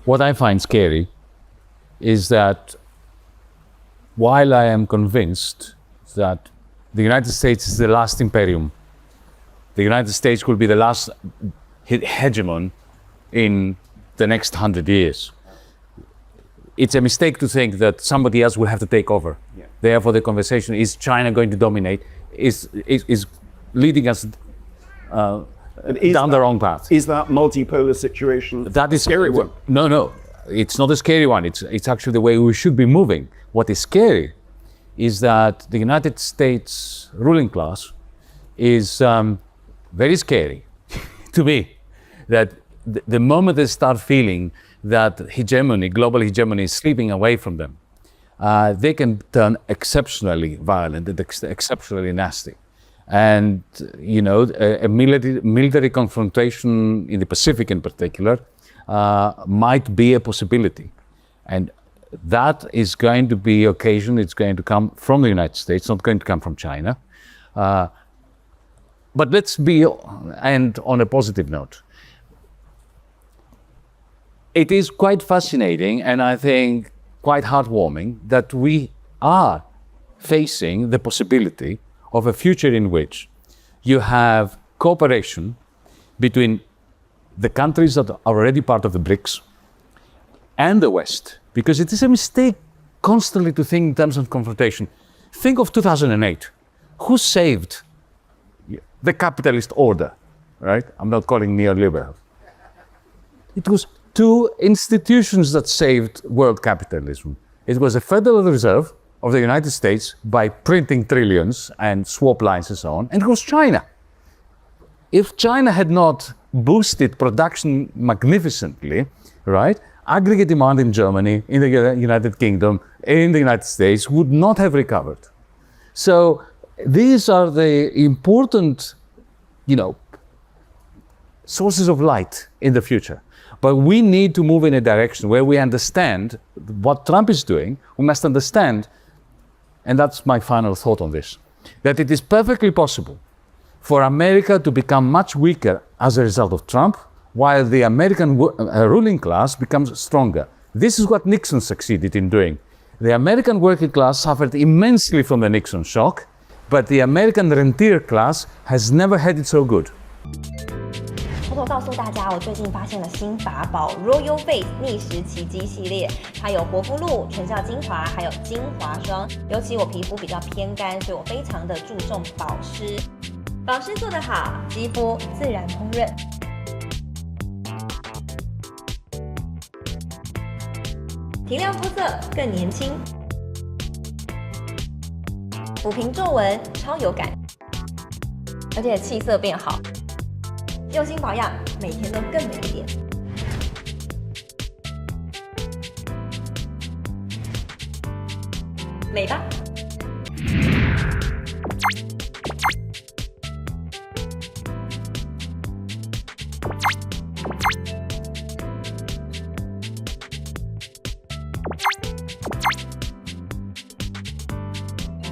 what I find scary is that while I am convinced that the United States is the last imperium, the United States will be the last hegemon in the next 100 years. It's a mistake to think that somebody else will have to take over. Yeah. Therefore, the conversation, is China going to dominate, is leading us down the wrong path. Is that multipolar situation that is a scary one? No, it's not a scary one. It's actually the way we should be moving. What is scary is that the United States ruling class is very scary to me. That the moment they start feeling that hegemony, global hegemony, is slipping away from them, they can turn exceptionally violent and exceptionally nasty. And you know, a military confrontation in the Pacific, in particular, might be a possibility, and that is going to be occasion. It's going to come from the United States, not going to come from China. But let's be, and on a positive note, it is quite fascinating, and I think quite heartwarming, that we are facing the possibility of a future in which you have cooperation between the countries that are already part of the BRICS and the West, because it is a mistake constantly to think in terms of confrontation. Think of 2008. Who saved the capitalist order, right? I'm not calling neoliberal. It was two institutions that saved world capitalism. It was the Federal Reserve of the United States by printing trillions and swap lines and so on, and it was China. If China had not boosted production magnificently, right, aggregate demand in Germany, in the United Kingdom, in the United States would not have recovered. So these are the important, you know, sources of light in the future. But we need to move in a direction where we understand what Trump is doing. We must understand, and that's my final thought on this, that it is perfectly possible for America to become much weaker as a result of Trump, while the American ruling class becomes stronger. This is what Nixon succeeded in doing. The American working class suffered immensely from the Nixon shock, but the American rentier class has never had it so good. 偷偷告诉大家，我最近发现了新法宝 Royal Face 逆时奇迹系列，它有活肤露、全效精华，还有精华霜。尤其我皮肤比较偏干，所以我非常的注重保湿。保湿做得好，肌肤自然烹润。提亮肤色更年轻，抚平皱纹超有感，而且气色变好。用心保养，每天都更美一点。美吧。